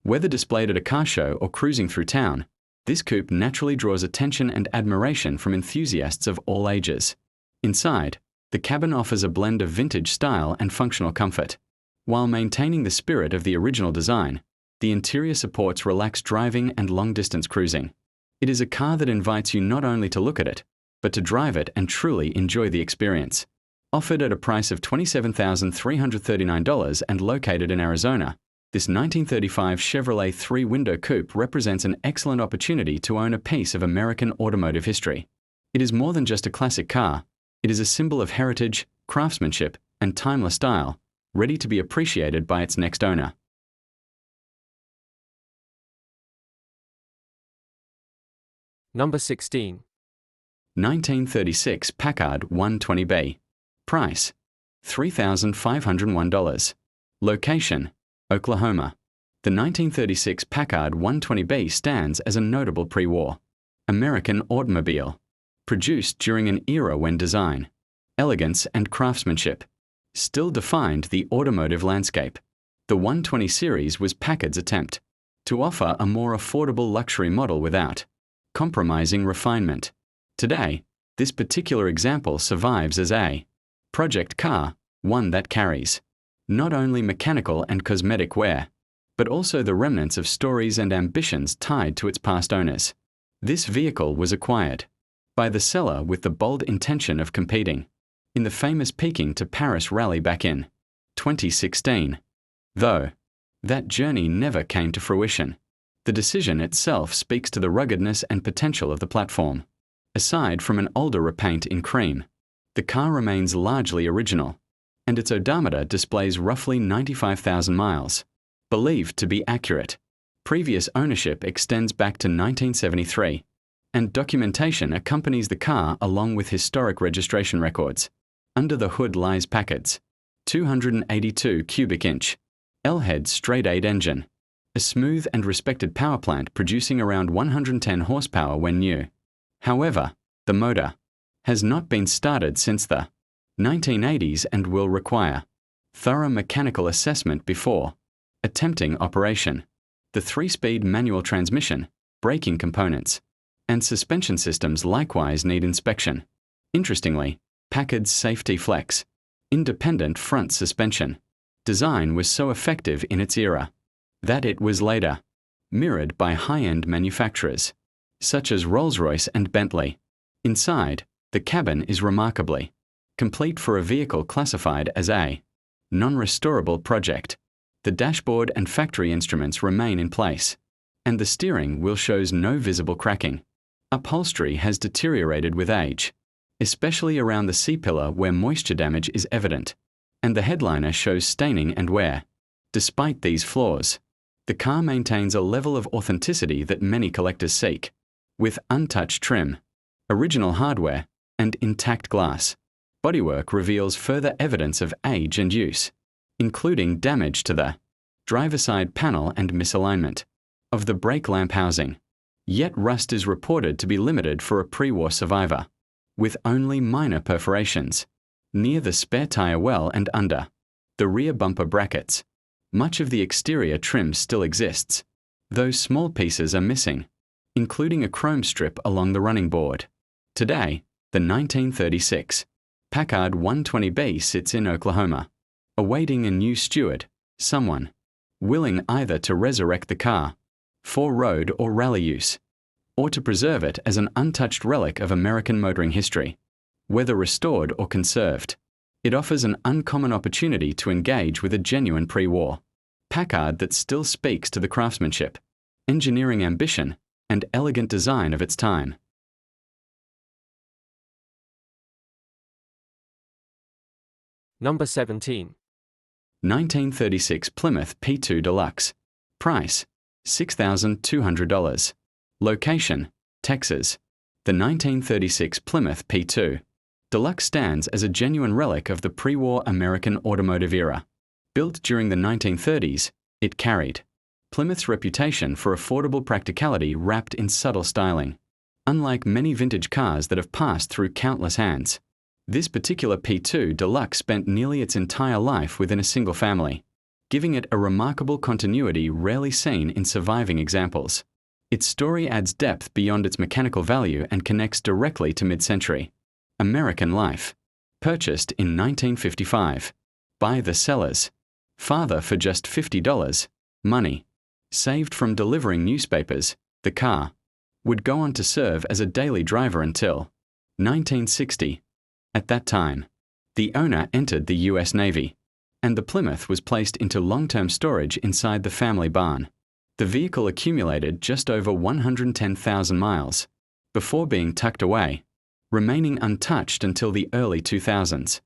Whether displayed at a car show or cruising through town, this coupe naturally draws attention and admiration from enthusiasts of all ages. Inside, the cabin offers a blend of vintage style and functional comfort. While maintaining the spirit of the original design, the interior supports relaxed driving and long-distance cruising. It is a car that invites you not only to look at it, but to drive it and truly enjoy the experience. Offered at a price of $27,339 and located in Arizona, this 1935 Chevrolet 3-window coupe represents an excellent opportunity to own a piece of American automotive history. It is more than just a classic car. It is a symbol of heritage, craftsmanship, and timeless style, ready to be appreciated by its next owner. Number 16. 1936 Packard 120B. Price, $3,501. Location, Oklahoma. The 1936 Packard 120B stands as a notable pre-war American automobile, produced during an era when design, elegance, and craftsmanship still defined the automotive landscape. The 120 series was Packard's attempt to offer a more affordable luxury model without compromising refinement. Today, this particular example survives as a project car, one that carries not only mechanical and cosmetic wear, but also the remnants of stories and ambitions tied to its past owners. This vehicle was acquired by the seller with the bold intention of competing in the famous Peking to Paris rally back in 2016. Though that journey never came to fruition, the decision itself speaks to the ruggedness and potential of the platform. Aside from an older repaint in cream, the car remains largely original, and its odometer displays roughly 95,000 miles, believed to be accurate. Previous ownership extends back to 1973, and documentation accompanies the car along with historic registration records. Under the hood lies Packard's 282 cubic inch L-head straight-8 engine, a smooth and respected power plant producing around 110 horsepower when new. However, the motor has not been started since the 1980s and will require thorough mechanical assessment before attempting operation. The 3-speed manual transmission, braking components, and suspension systems likewise need inspection. Interestingly, Packard's Safety Flex independent front suspension design was so effective in its era that it was later mirrored by high-end manufacturers, such as Rolls-Royce and Bentley. Inside, the cabin is remarkably complete for a vehicle classified as a non-restorable project. The dashboard and factory instruments remain in place, and the steering wheel shows no visible cracking. Upholstery has deteriorated with age, especially around the C-pillar where moisture damage is evident, and the headliner shows staining and wear. Despite these flaws, the car maintains a level of authenticity that many collectors seek, with untouched trim, original hardware, and intact glass. Bodywork reveals further evidence of age and use, including damage to the driver's side panel and misalignment of the brake lamp housing. Yet rust is reported to be limited for a pre-war survivor, with only minor perforations near the spare tire well and under the rear bumper brackets. Much of the exterior trim still exists, though small pieces are missing, including a chrome strip along the running board. Today, the 1936 Packard 120B sits in Oklahoma, awaiting a new steward, someone willing either to resurrect the car for road or rally use, or to preserve it as an untouched relic of American motoring history. Whether restored or conserved, it offers an uncommon opportunity to engage with a genuine pre-war Packard that still speaks to the craftsmanship, engineering ambition, and elegant design of its time. Number 17. 1936 Plymouth P2 Deluxe. Price, $6,200. Location, Texas. The 1936 Plymouth P2 Deluxe stands as a genuine relic of the pre-war American automotive era. Built during the 1930s, it carried Plymouth's reputation for affordable practicality wrapped in subtle styling. Unlike many vintage cars that have passed through countless hands, this particular P2 Deluxe spent nearly its entire life within a single family, giving it a remarkable continuity rarely seen in surviving examples. Its story adds depth beyond its mechanical value and connects directly to mid-century American life. Purchased in 1955 by the seller's father for just $50, money saved from delivering newspapers, the car would go on to serve as a daily driver until 1960. At that time, the owner entered the U.S. Navy, and the Plymouth was placed into long-term storage inside the family barn. The vehicle accumulated just over 110,000 miles before being tucked away, remaining untouched until the early 2000s.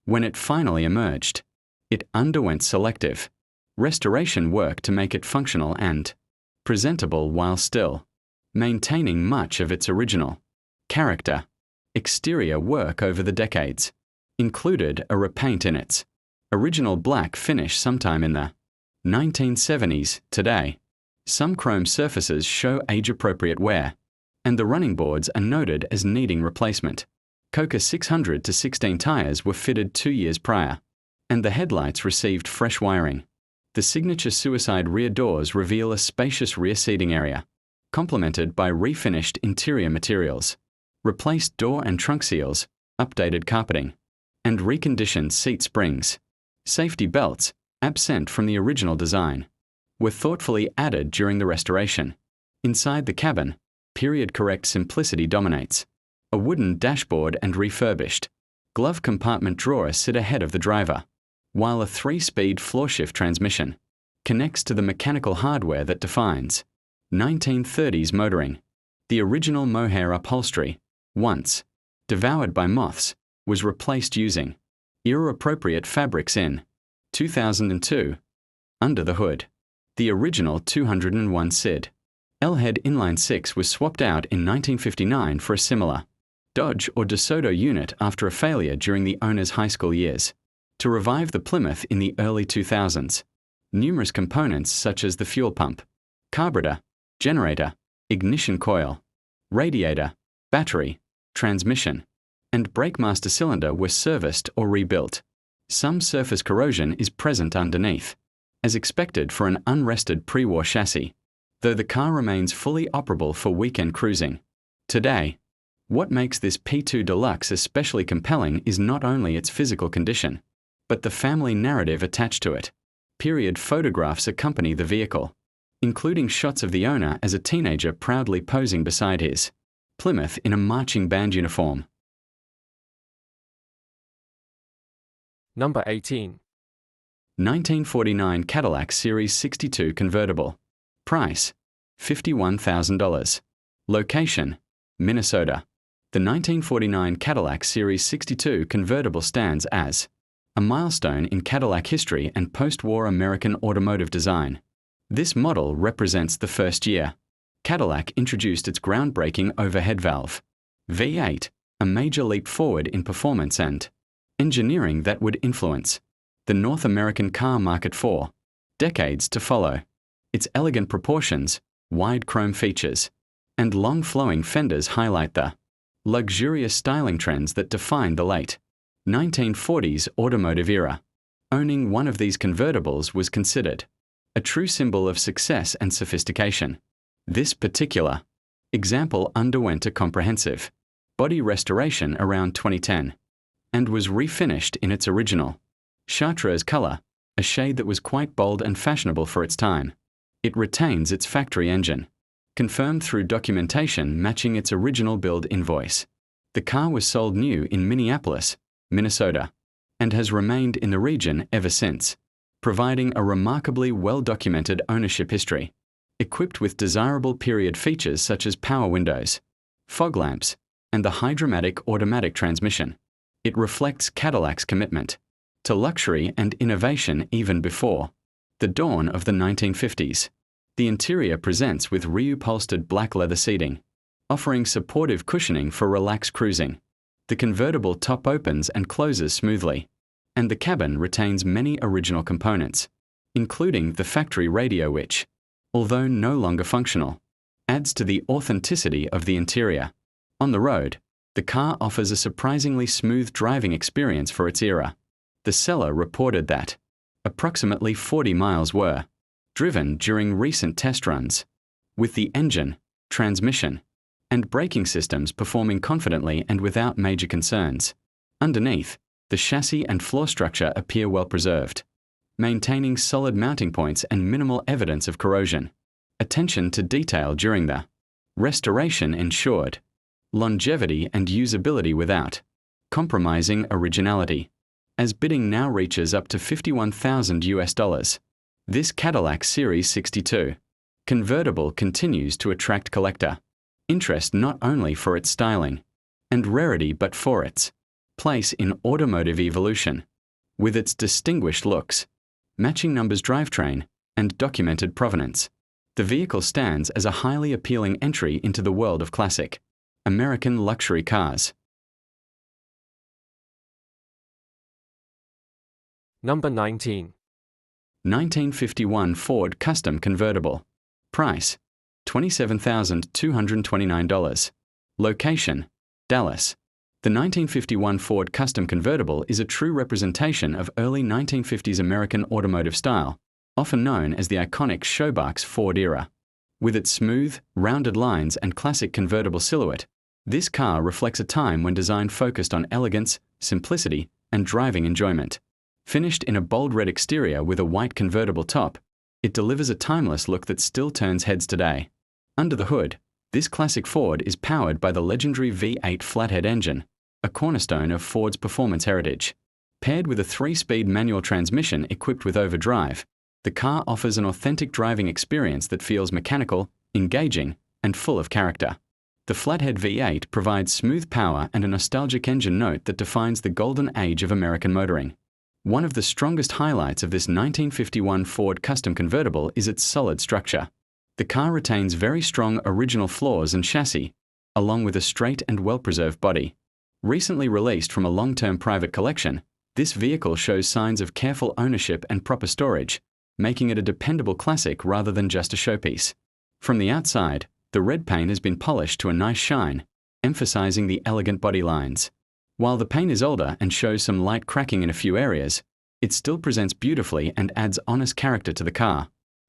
When it finally emerged, it underwent selective restoration work to make it functional and presentable while still maintaining much of its original character. Exterior work over the decades included a repaint in its original black finish sometime in the 1970s. Today, some chrome surfaces show age-appropriate wear, and the running boards are noted as needing replacement. Coca 600 to 16 tires were fitted 2 years prior, and the headlights received fresh wiring. The signature suicide rear doors reveal a spacious rear seating area, complemented by refinished interior materials, replaced door and trunk seals, updated carpeting, and reconditioned seat springs. Safety belts, absent from the original design, were thoughtfully added during the restoration. Inside the cabin, period-correct simplicity dominates. A wooden dashboard and refurbished glove compartment drawer sit ahead of the driver, while a 3-speed floor-shift transmission connects to the mechanical hardware that defines 1930s motoring. The original mohair upholstery, once devoured by moths, was replaced using era-appropriate fabrics in 2002. Under the hood, the original 201 SID L-head inline 6 was swapped out in 1959 for a similar Dodge or DeSoto unit after a failure during the owner's high school years. To revive the Plymouth in the early 2000s, numerous components such as the fuel pump, carburetor, generator, ignition coil, radiator, battery, transmission, and brake master cylinder were serviced or rebuilt. Some surface corrosion is present underneath, as expected for an unrested pre-war chassis, though the car remains fully operable for weekend cruising. Today, what makes this P2 Deluxe especially compelling is not only its physical condition, but the family narrative attached to it. Period photographs accompany the vehicle, including shots of the owner as a teenager proudly posing beside his Plymouth in a marching band uniform. Number 18. 1949 Cadillac Series 62 convertible. Price, $51,000. Location, Minnesota. The 1949 Cadillac Series 62 convertible stands as a milestone in Cadillac history and post-war American automotive design. This model represents the first year Cadillac introduced its groundbreaking overhead valve V8, a major leap forward in performance and engineering that would influence the North American car market for decades to follow. Its elegant proportions, wide chrome features, and long flowing fenders highlight the luxurious styling trends that defined the late 1940s automotive era. Owning one of these convertibles was considered a true symbol of success and sophistication. This particular example underwent a comprehensive body restoration around 2010 and was refinished in its original chartreuse color, a shade that was quite bold and fashionable for its time. It retains its factory engine, confirmed through documentation matching its original build invoice. The car was sold new in Minneapolis, Minnesota, and has remained in the region ever since, providing a remarkably well-documented ownership history. Equipped with desirable period features such as power windows, fog lamps, and the hydromatic automatic transmission, it reflects Cadillac's commitment to luxury and innovation even before the dawn of the 1950s. The interior presents with reupholstered black leather seating, offering supportive cushioning for relaxed cruising. The convertible top opens and closes smoothly, and the cabin retains many original components, including the factory radio which, although no longer functional, adds to the authenticity of the interior. On the road, the car offers a surprisingly smooth driving experience for its era. The seller reported that approximately 40 miles were driven during recent test runs, with the engine, transmission, and braking systems performing confidently and without major concerns. Underneath, the chassis and floor structure appear well preserved, maintaining solid mounting points and minimal evidence of corrosion. Attention to detail during the restoration ensured longevity and usability without compromising originality. As bidding now reaches up to $51,000. This Cadillac Series 62 convertible continues to attract collector interest not only for its styling and rarity but for its place in automotive evolution. With its distinguished looks, matching numbers drivetrain, and documented provenance, the vehicle stands as a highly appealing entry into the world of classic American luxury cars. Number 19. 1951 Ford Custom Convertible. Price, $27,229. Location, Dallas. The 1951 Ford Custom Convertible is a true representation of early 1950s American automotive style, often known as the iconic showbox Ford era. With its smooth, rounded lines and classic convertible silhouette, this car reflects a time when design focused on elegance, simplicity, and driving enjoyment. Finished in a bold red exterior with a white convertible top, it delivers a timeless look that still turns heads today. Under the hood, this classic Ford is powered by the legendary V8 flathead engine, a cornerstone of Ford's performance heritage. Paired with a 3-speed manual transmission equipped with overdrive, the car offers an authentic driving experience that feels mechanical, engaging, and full of character. The flathead V8 provides smooth power and a nostalgic engine note that defines the golden age of American motoring. One of the strongest highlights of this 1951 Ford Custom Convertible is its solid structure. The car retains very strong original floors and chassis, along with a straight and well-preserved body. Recently released from a long-term private collection, this vehicle shows signs of careful ownership and proper storage, making it a dependable classic rather than just a showpiece. From the outside, the red paint has been polished to a nice shine, emphasizing the elegant body lines. While the paint is older and shows some light cracking in a few areas, it still presents beautifully and adds honest character to the car.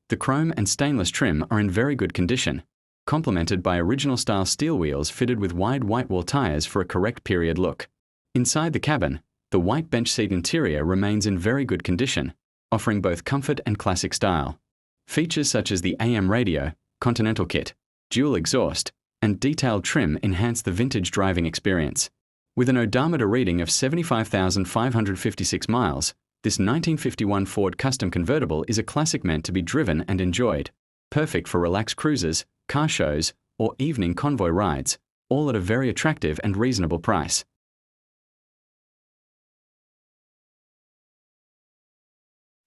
The chrome and stainless trim are in very good condition, complemented by original-style steel wheels fitted with wide white-wall tires for a correct period look. Inside the cabin, the white bench seat interior remains in very good condition, offering both comfort and classic style. Features such as the AM radio, Continental kit, dual exhaust, and detailed trim enhance the vintage driving experience. With an odometer reading of 75,556 miles, this 1951 Ford Custom Convertible is a classic meant to be driven and enjoyed, perfect for relaxed cruises, car shows, or evening convoy rides, all at a very attractive and reasonable price.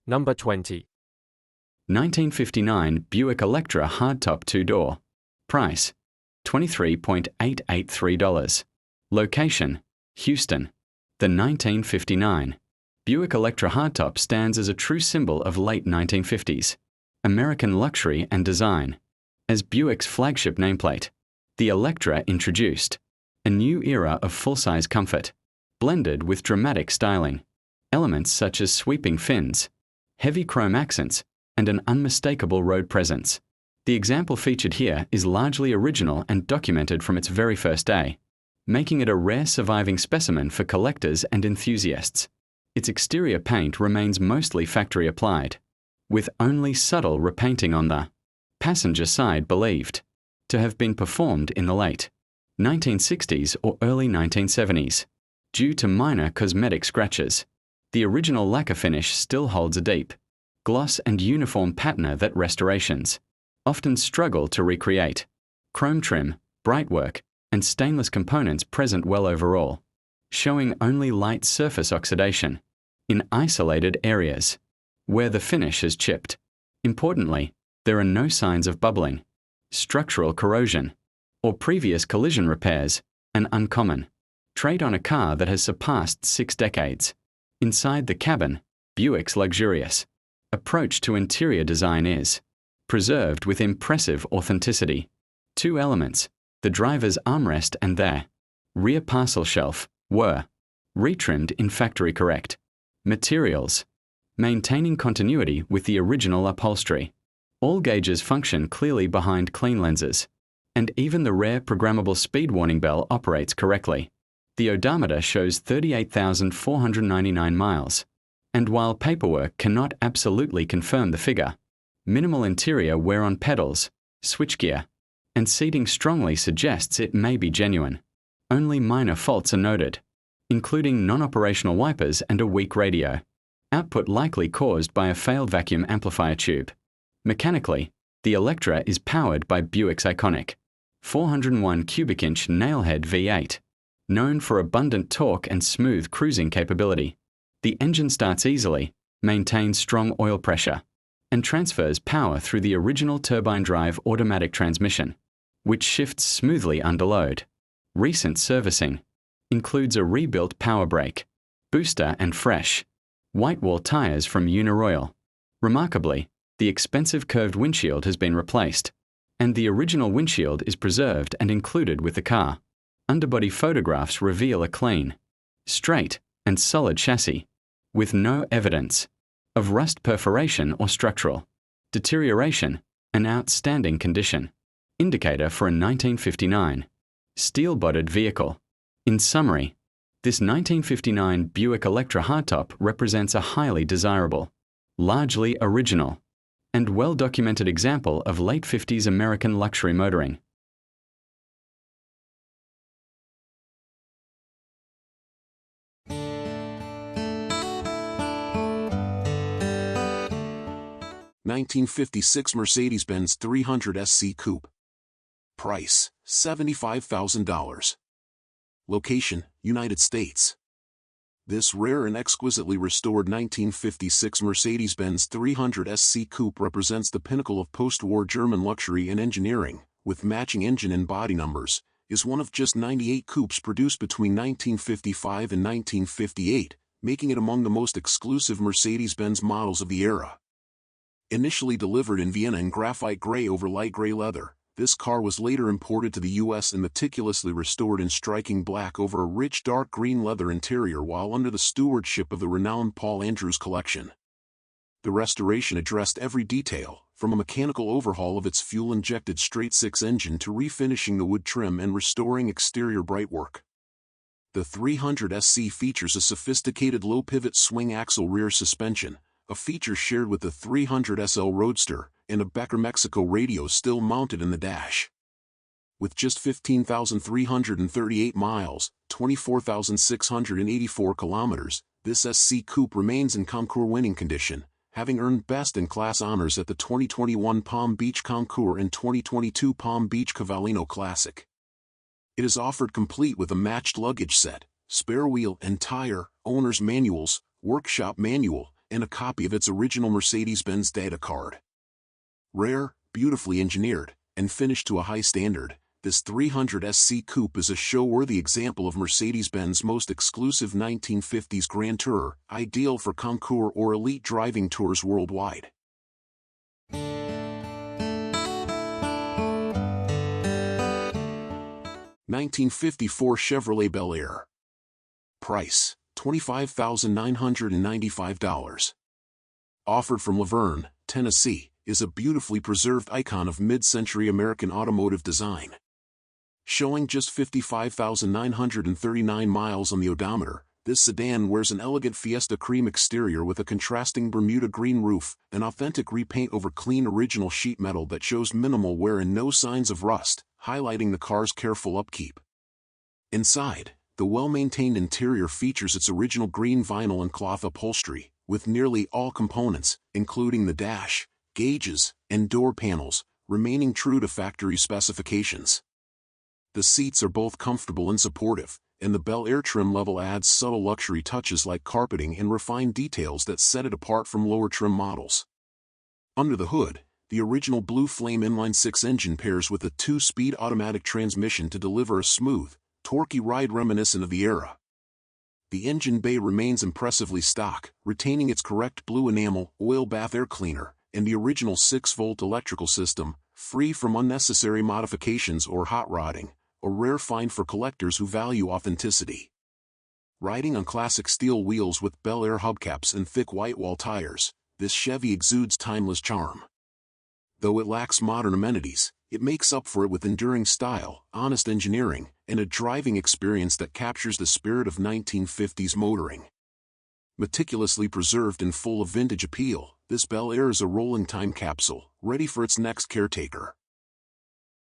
Number 20. 1959 Buick Electra hardtop two-door. Price, $23.883. Location, Houston. The 1959 Buick Electra hardtop stands as a true symbol of late 1950s American luxury and design. As Buick's flagship nameplate, the Electra introduced a new era of full-size comfort, blended with dramatic styling. Elements such as sweeping fins, heavy chrome accents, and an unmistakable road presence. The example featured here is largely original and documented from its very first day, making it a rare surviving specimen for collectors and enthusiasts. Its exterior paint remains mostly factory applied, with only subtle repainting on the passenger side believed to have been performed in the late 1960s or early 1970s. Due to minor cosmetic scratches, the original lacquer finish still holds a deep gloss and uniform patina that restorations often struggle to recreate. Chrome trim, brightwork, and stainless components present well overall, showing only light surface oxidation in isolated areas where the finish is chipped. Importantly, there are no signs of bubbling, structural corrosion, or previous collision repairs, an uncommon trait on a car that has surpassed 6 decades. Inside the cabin, Buick's luxurious approach to interior design is preserved with impressive authenticity. 2 elements, the driver's armrest and their rear parcel shelf, were retrimmed in factory-correct materials, maintaining continuity with the original upholstery. All gauges function clearly behind clean lenses, and even the rare programmable speed warning bell operates correctly. The odometer shows 38,499 miles, and while paperwork cannot absolutely confirm the figure, minimal interior wear on pedals, switchgear, and seating strongly suggests it may be genuine. Only minor faults are noted, including non-operational wipers and a weak radio, output likely caused by a failed vacuum amplifier tube. Mechanically, the Electra is powered by Buick's iconic 401 cubic inch nailhead V8, known for abundant torque and smooth cruising capability. The engine starts easily, maintains strong oil pressure, and transfers power through the original turbine drive automatic transmission, which shifts smoothly under load. Recent servicing includes a rebuilt power brake, booster, and fresh white wall tires from Uniroyal. Remarkably, the expensive curved windshield has been replaced, and the original windshield is preserved and included with the car. Underbody photographs reveal a clean, straight, and solid chassis, with no evidence of rust, perforation, or structural deterioration, an outstanding condition indicator for a 1959 steel-bodied vehicle. In summary, this 1959 Buick Electra hardtop represents a highly desirable, largely original, and well-documented example of late 50s American luxury motoring. (1956) Mercedes-Benz 300 SC Coupe. Price, $75,000. Location, United States. This rare and exquisitely restored 1956 Mercedes-Benz 300 SC Coupe represents the pinnacle of post-war German luxury and engineering, with matching engine and body numbers, is one of just 98 coupes produced between 1955 and 1958, making it among the most exclusive Mercedes-Benz models of the era. Initially delivered in Vienna in graphite gray over light gray leather, this car was later imported to the U.S. and meticulously restored in striking black over a rich dark green leather interior while under the stewardship of the renowned Paul Andrews collection. The restoration addressed every detail, from a mechanical overhaul of its fuel-injected straight-six engine to refinishing the wood trim and restoring exterior brightwork. The 300 SC features a sophisticated low-pivot swing-axle rear suspension, a feature shared with the 300 SL Roadster, and a Becker Mexico radio still mounted in the dash. With just 15,338 miles, 24,684 kilometers, this SC Coupe remains in concours winning condition, having earned best-in-class honors at the 2021 Palm Beach Concours and 2022 Palm Beach Cavallino Classic. It is offered complete with a matched luggage set, spare wheel and tire, owner's manuals, workshop manual, and a copy of its original Mercedes-Benz data card. Rare, beautifully engineered, and finished to a high standard, this 300SC Coupe is a show-worthy example of Mercedes-Benz's most exclusive 1950s Grand Tourer, ideal for concours or elite driving tours worldwide. 1954 Chevrolet Bel Air. Price, $25,995. Offered from Laverne, Tennessee, is a beautifully preserved icon of mid-century American automotive design. Showing just 55,939 miles on the odometer, this sedan wears an elegant Fiesta cream exterior with a contrasting Bermuda green roof, an authentic repaint over clean original sheet metal that shows minimal wear and no signs of rust, highlighting the car's careful upkeep. Inside, the well-maintained interior features its original green vinyl and cloth upholstery, with nearly all components, including the dash, gauges, and door panels, remaining true to factory specifications. The seats are both comfortable and supportive, and the Bel Air trim level adds subtle luxury touches like carpeting and refined details that set it apart from lower trim models. Under the hood, the original Blue Flame inline-six engine pairs with a 2-speed automatic transmission to deliver a smooth, torquey ride reminiscent of the era. The engine bay remains impressively stock, retaining its correct blue enamel, oil bath air cleaner, and the original 6-volt electrical system, free from unnecessary modifications or hot rodding, a rare find for collectors who value authenticity. Riding on classic steel wheels with Bel Air hubcaps and thick white wall tires, this Chevy exudes timeless charm. Though it lacks modern amenities, it makes up for it with enduring style, honest engineering, and a driving experience that captures the spirit of 1950s motoring. Meticulously preserved and full of vintage appeal, this Bel Air is a rolling time capsule, ready for its next caretaker.